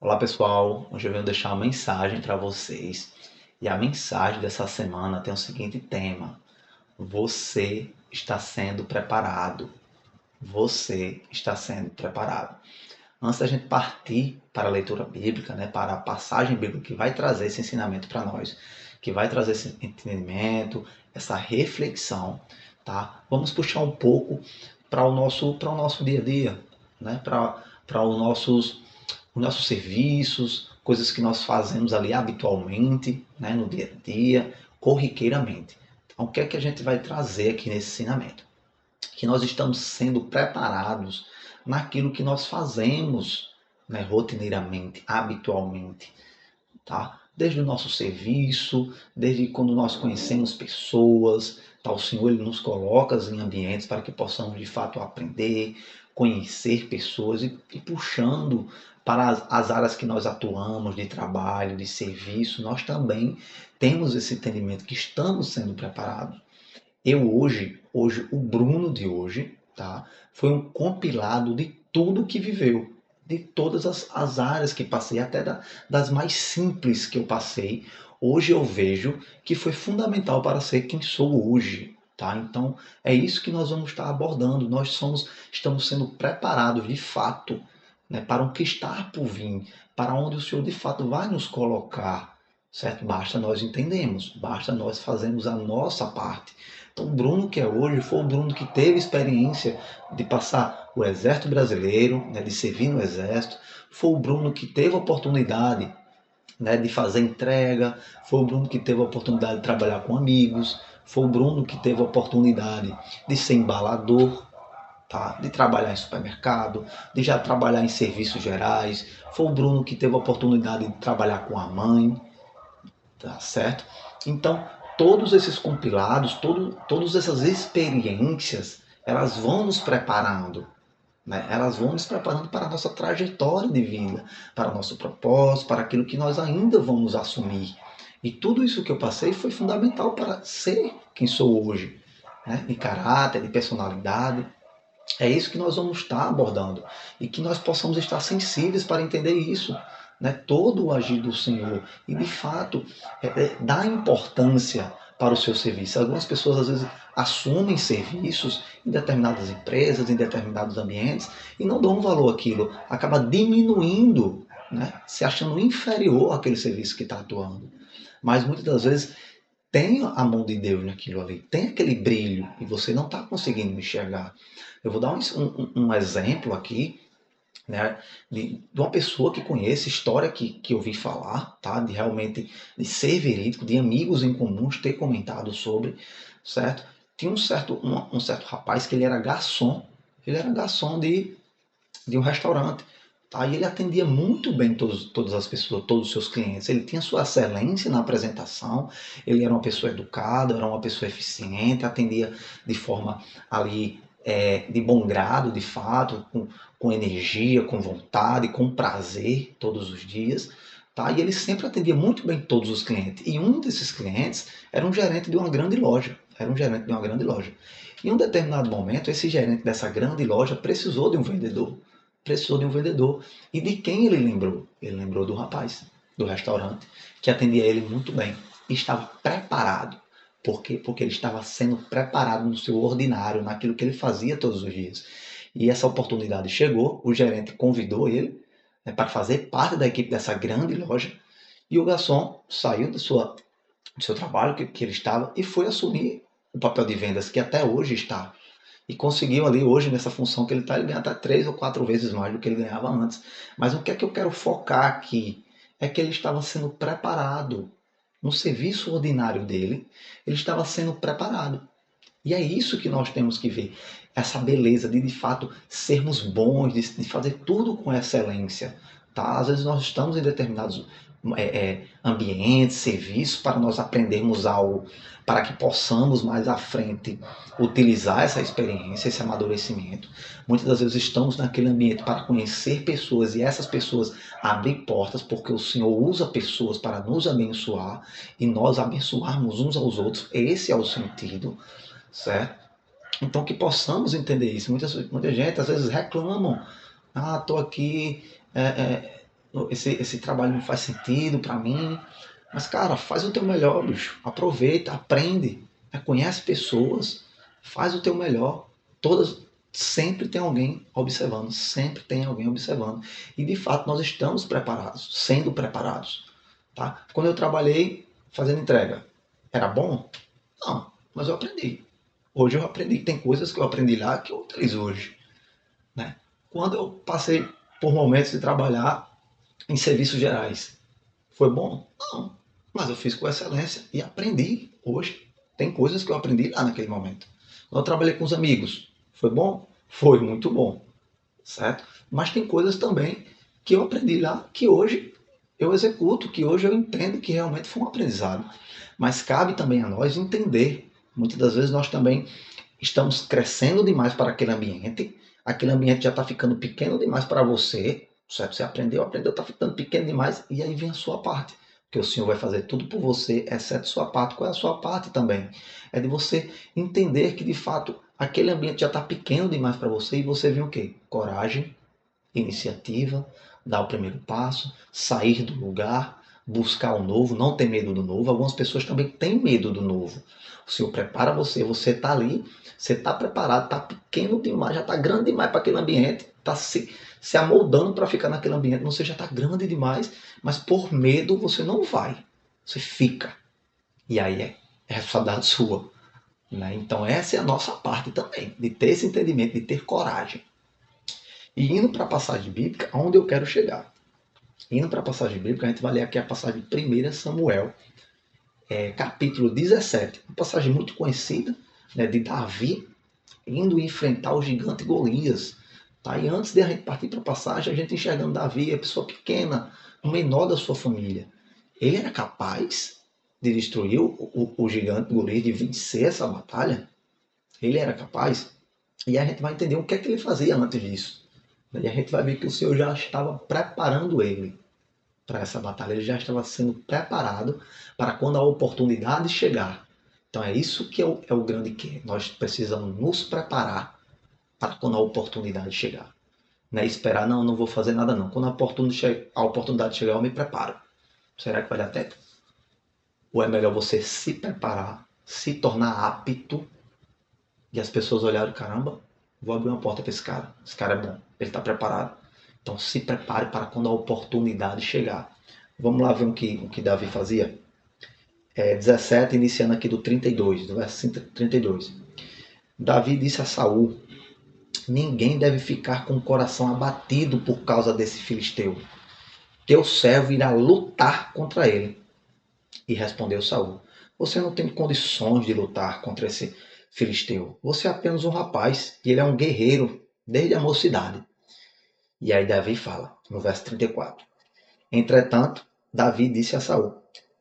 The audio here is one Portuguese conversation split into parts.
Olá pessoal, hoje eu venho deixar uma mensagem para vocês e a mensagem dessa semana tem o seguinte tema: você está sendo preparado. Você está sendo preparado. Antes da gente partir para a leitura bíblica, para a passagem bíblica que vai trazer esse ensinamento para nós, que vai trazer esse entendimento, essa reflexão, tá? Vamos puxar um pouco para o nosso dia a dia, para os nossos serviços, coisas que nós fazemos ali habitualmente, no dia a dia, corriqueiramente. Então, o que é que a gente vai trazer aqui nesse ensinamento? Que nós estamos sendo preparados naquilo que nós fazemos, rotineiramente, habitualmente, tá? Desde o nosso serviço, desde quando nós conhecemos pessoas, tá? O Senhor ele nos coloca em ambientes para que possamos de fato aprender, conhecer pessoas e puxando para as áreas que nós atuamos, de trabalho, de serviço, nós também temos esse entendimento que estamos sendo preparados. Eu hoje, o Bruno de hoje, tá? Foi um compilado de tudo que viveu, de todas as áreas que passei, até das mais simples que eu passei. Hoje eu vejo que foi fundamental para ser quem sou hoje, tá? Então é isso que nós vamos estar abordando. Estamos sendo preparados de fato, para o que está por vir, para onde o Senhor de fato vai nos colocar, certo? Basta nós entendermos, basta nós fazermos a nossa parte. Então, o Bruno que é hoje foi o Bruno que teve experiência de passar o Exército Brasileiro, de servir no Exército. Foi o Bruno que teve a oportunidade, de fazer entrega. Foi o Bruno que teve a oportunidade de trabalhar com amigos. Foi o Bruno que teve a oportunidade de ser embalador, tá? De trabalhar em supermercado, de já trabalhar em serviços gerais. Foi o Bruno que teve a oportunidade de trabalhar com a mãe, tá certo? Então, todos esses compilados, todas essas experiências, elas vão nos preparando, elas vão nos preparando para a nossa trajetória de vida, para o nosso propósito, para aquilo que nós ainda vamos assumir. E tudo isso que eu passei foi fundamental para ser quem sou hoje, de caráter, de personalidade. É isso que nós vamos estar abordando e que nós possamos estar sensíveis para entender isso, todo o agir do Senhor e de fato dar importância para o seu serviço. Algumas pessoas às vezes assumem serviços em determinadas empresas, em determinados ambientes e não dão valor àquilo, acaba diminuindo, se achando inferior àquele serviço que está atuando. Mas muitas das vezes tem a mão de Deus naquilo ali, tem aquele brilho e você não está conseguindo enxergar. Eu vou dar um exemplo aqui, de uma pessoa que conhece, história que eu vi falar, tá? De realmente de ser verídico, de amigos em comuns ter comentado sobre, certo? Tinha um certo rapaz que ele era garçom de um restaurante. Tá? E ele atendia muito bem todas as pessoas, todos os seus clientes. Ele tinha sua excelência na apresentação, ele era uma pessoa educada, era uma pessoa eficiente, atendia de forma ali de bom grado, de fato, com energia, com vontade, com prazer todos os dias. Tá? E ele sempre atendia muito bem todos os clientes. E um desses clientes era um gerente de uma grande loja. Era um gerente de uma grande loja. Em um determinado momento, esse gerente dessa grande loja precisou de um vendedor. Precisou de um vendedor. E de quem ele lembrou? Ele lembrou do rapaz, do restaurante, que atendia ele muito bem. E estava preparado. Por quê? Porque ele estava sendo preparado no seu ordinário, naquilo que ele fazia todos os dias. E essa oportunidade chegou, o gerente convidou ele, para fazer parte da equipe dessa grande loja. E o garçom saiu do seu trabalho que ele estava e foi assumir o papel de vendas que até hoje está. E conseguiu ali hoje, nessa função que ele está, ele ganha até 3 ou 4 vezes mais do que ele ganhava antes. Mas o que é que eu quero focar aqui? É que ele estava sendo preparado. No serviço ordinário dele, ele estava sendo preparado. E é isso que nós temos que ver. Essa beleza de fato sermos bons, de fazer tudo com excelência. Tá? Às vezes nós estamos em determinados ambientes, serviços, para nós aprendermos algo, para que possamos mais à frente utilizar essa experiência, esse amadurecimento. Muitas das vezes estamos naquele ambiente para conhecer pessoas e essas pessoas abrem portas, porque o Senhor usa pessoas para nos abençoar e nós abençoarmos uns aos outros. Esse é o sentido, certo? Então que possamos entender isso. Muita gente às vezes reclamam, estou aqui esse trabalho não faz sentido para mim. Mas, cara, faz o teu melhor, bicho. Aproveita, aprende, conhece pessoas, faz o teu melhor. Todas, sempre tem alguém observando, sempre tem alguém observando. E, de fato, nós estamos preparados, sendo preparados. Tá? Quando eu trabalhei fazendo entrega, era bom? Não, mas eu aprendi. Hoje eu aprendi. Tem coisas que eu aprendi lá que eu utilizo hoje. Né? Quando eu passei por momentos de trabalhar em serviços gerais, foi bom? Não, mas eu fiz com excelência e aprendi hoje. Tem coisas que eu aprendi lá naquele momento. Quando eu trabalhei com os amigos, foi bom? Foi muito bom, certo? Mas tem coisas também que eu aprendi lá que hoje eu executo, que hoje eu entendo que realmente foi um aprendizado. Mas cabe também a nós entender. Muitas das vezes nós também estamos crescendo demais para aquele ambiente já está ficando pequeno demais para você, certo? Você aprendeu, está ficando pequeno demais, e aí vem a sua parte. Porque o Senhor vai fazer tudo por você, exceto sua parte. Qual é a sua parte também? É de você entender que, de fato, aquele ambiente já está pequeno demais para você, e você vem o quê? Coragem, iniciativa, dar o primeiro passo, sair do lugar, buscar o novo, não ter medo do novo. Algumas pessoas também têm medo do novo. O Senhor prepara você, você está ali, você está preparado, está pequeno demais, já está grande demais para aquele ambiente, está se amoldando para ficar naquele ambiente, você já está grande demais, mas por medo você não vai, você fica. E aí é responsabilidade sua. Né? Então essa é a nossa parte também, de ter esse entendimento, de ter coragem. E indo para a passagem bíblica, onde eu quero chegar? Indo para a passagem bíblica, a gente vai ler aqui a passagem de 1 Samuel, capítulo 17. Uma passagem muito conhecida, né, de Davi indo enfrentar o gigante Golias. Tá? E antes de a gente partir para a passagem, a gente enxergando Davi, a pessoa pequena, o menor da sua família. Ele era capaz de destruir o gigante Golias, de vencer essa batalha? Ele era capaz? E a gente vai entender o que é que ele fazia antes disso. E a gente vai ver que o Senhor já estava preparando ele para essa batalha. Ele já estava sendo preparado para quando a oportunidade chegar. Então é isso que é o grande que. Nós precisamos nos preparar para quando a oportunidade chegar. Não é esperar, não vou fazer nada não. Quando a oportunidade chegar, eu me preparo. Será que vai dar tempo? Ou é melhor você se preparar, se tornar apto, e as pessoas olharem, caramba, vou abrir uma porta para esse cara. Esse cara é bom, ele está preparado. Então se prepare para quando a oportunidade chegar. Vamos lá ver o que Davi fazia? 17, iniciando aqui do 32, do verso 32. Davi disse a Saul: ninguém deve ficar com o coração abatido por causa desse filisteu. Teu servo irá lutar contra ele. E respondeu Saul: você não tem condições de lutar contra esse filisteu. Você é apenas um rapaz e ele é um guerreiro desde a mocidade. E aí Davi fala, no verso 34. Entretanto, Davi disse a Saul: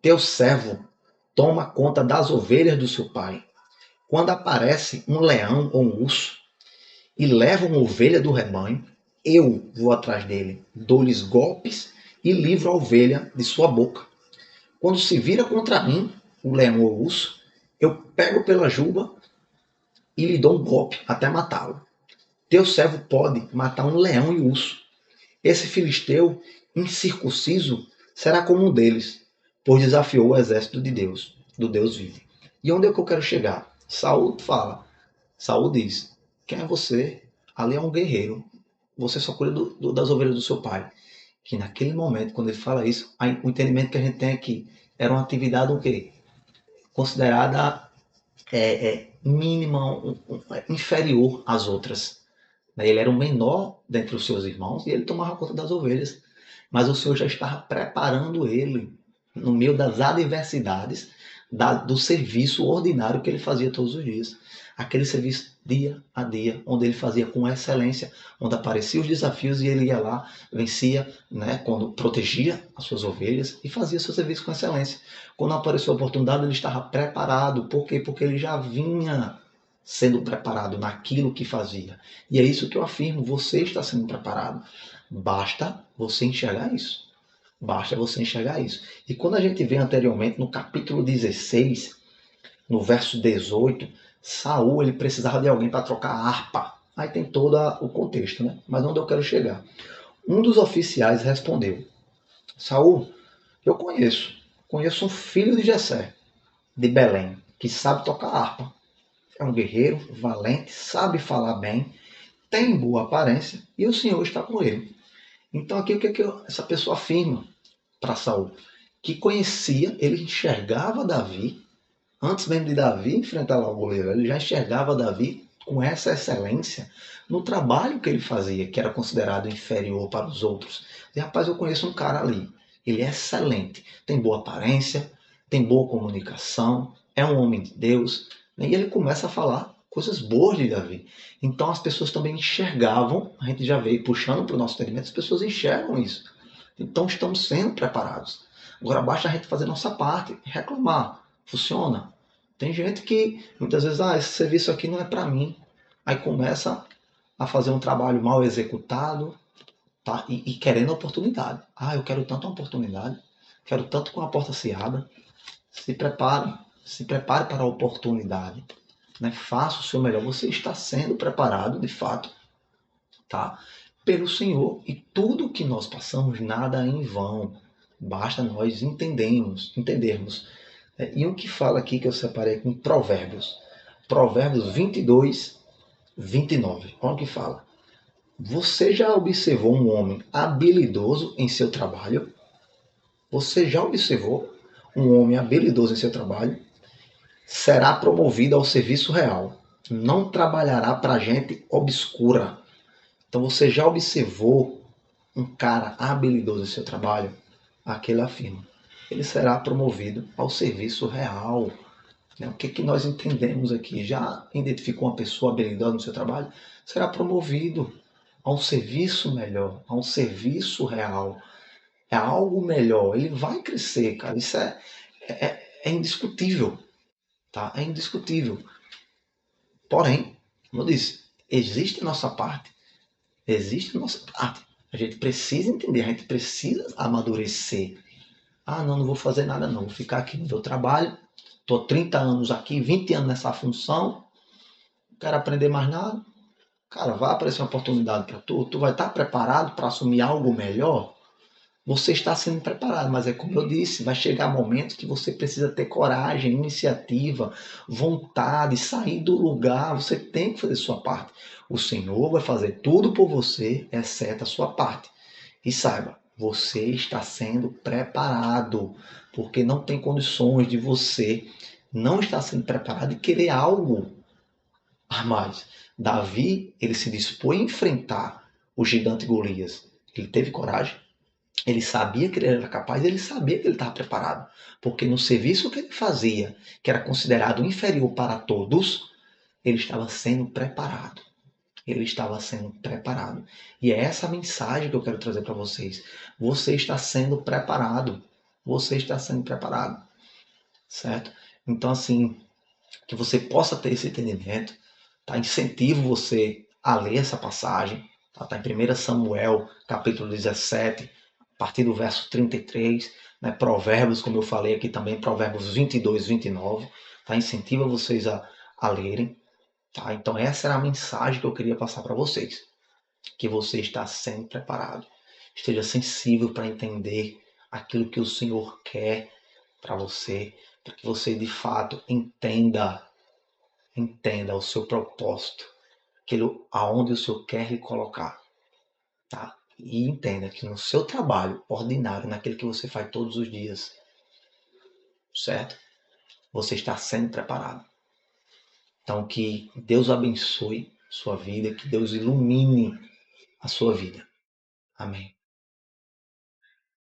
teu servo toma conta das ovelhas do seu pai. Quando aparece um leão ou um urso e leva uma ovelha do rebanho, eu vou atrás dele, dou-lhes golpes e livro a ovelha de sua boca. Quando se vira contra mim, o leão ou o urso, eu pego pela juba e lhe dou um golpe até matá-lo. Teu servo pode matar um leão e urso. Esse filisteu incircunciso será como um deles, pois desafiou o exército de Deus, do Deus vivo. E onde é que eu quero chegar? Saul diz: quem é você? Ali é um guerreiro. Você só cuida das ovelhas do seu pai. Que naquele momento, quando ele fala isso, o entendimento que a gente tem aqui era uma atividade o quê? Considerada mínima, inferior às outras. Ele era o menor dentre os seus irmãos e ele tomava conta das ovelhas. Mas o Senhor já estava preparando ele no meio das adversidades do serviço ordinário que ele fazia todos os dias. Aquele serviço dia a dia, onde ele fazia com excelência, onde apareciam os desafios e ele ia lá, vencia, né, quando protegia as suas ovelhas e fazia seu serviço com excelência. Quando apareceu a oportunidade, ele estava preparado. Por quê? Porque ele já vinha sendo preparado naquilo que fazia. E é isso que eu afirmo, você está sendo preparado. Basta você enxergar isso. Basta você enxergar isso. E quando a gente vê anteriormente, no capítulo 16, no verso 18, Saul ele precisava de alguém para trocar a harpa. Aí tem todo o contexto, né? Mas onde eu quero chegar? Um dos oficiais respondeu: Saul, eu conheço um filho de Jessé, de Belém, que sabe tocar harpa. É um guerreiro, valente, sabe falar bem, tem boa aparência e o Senhor está com ele. Então aqui o que, essa pessoa afirma para Saul? Que conhecia, ele enxergava Davi, antes mesmo de Davi enfrentar lá o goleiro, ele já enxergava Davi com essa excelência no trabalho que ele fazia, que era considerado inferior para os outros. E rapaz, eu conheço um cara ali, ele é excelente, tem boa aparência, tem boa comunicação, é um homem de Deus, e ele começa a falar coisas boas de Davi. Então as pessoas também enxergavam, a gente já veio puxando para o nosso entendimento, as pessoas enxergam isso. Então estamos sendo preparados. Agora basta a gente fazer nossa parte, reclamar. Funciona. Tem gente que muitas vezes, esse serviço aqui não é para mim. Aí começa a fazer um trabalho mal executado, tá? E querendo oportunidade. Eu quero tanto uma oportunidade, quero tanto com a porta cerrada. Se prepare para a oportunidade. Né? Faça o seu melhor. Você está sendo preparado, de fato, tá? Pelo Senhor. E tudo que nós passamos, nada é em vão. Basta nós entendermos. E o que fala aqui que eu separei com Provérbios. Provérbios 22, 29. Olha o que fala. Você já observou um homem habilidoso em seu trabalho? Você já observou um homem habilidoso em seu trabalho? Será promovido ao serviço real. Não trabalhará para gente obscura. Então você já observou um cara habilidoso em seu trabalho? Aquele afirma. Ele será promovido ao serviço real. O que nós entendemos aqui? Já identificou uma pessoa habilidosa no seu trabalho? Será promovido a um serviço melhor, a um serviço real. É algo melhor. Ele vai crescer, cara. Isso é indiscutível. Tá? É indiscutível. Porém, como eu disse, existe a nossa parte. Existe a nossa parte. A gente precisa entender, a gente precisa amadurecer. Não vou fazer nada não. Vou ficar aqui no meu trabalho. Estou 30 anos aqui, 20 anos nessa função. Não quero aprender mais nada. Cara, vai aparecer uma oportunidade para tu. Tu vai estar preparado para assumir algo melhor? Você está sendo preparado, mas é como eu disse, vai chegar momentos que você precisa ter coragem, iniciativa, vontade, sair do lugar. Você tem que fazer sua parte. O Senhor vai fazer tudo por você, exceto a sua parte. E saiba, você está sendo preparado, porque não tem condições de você não estar sendo preparado e querer algo a mais. Davi, ele se dispôs a enfrentar o gigante Golias. Ele teve coragem, ele sabia que ele era capaz, ele sabia que ele estava preparado. Porque no serviço que ele fazia, que era considerado inferior para todos, ele estava sendo preparado. Ele estava sendo preparado. E é essa mensagem que eu quero trazer para vocês. Você está sendo preparado. Você está sendo preparado. Certo? Então, assim, que você possa ter esse entendimento. Tá? Incentivo você a ler essa passagem. Tá em 1 Samuel, capítulo 17, a partir do verso 33. Né? Provérbios, como eu falei aqui também, Provérbios 22, 29. Tá? Incentiva vocês a lerem. Tá? Então essa era a mensagem que eu queria passar para vocês. Que você está sendo preparado. Esteja sensível para entender aquilo que o Senhor quer para você. Para que você de fato entenda o seu propósito. Aquilo aonde o Senhor quer lhe colocar. Tá? E entenda que no seu trabalho ordinário, naquilo que você faz todos os dias, certo? Você está sendo preparado. Então que Deus abençoe sua vida, que Deus ilumine a sua vida. Amém.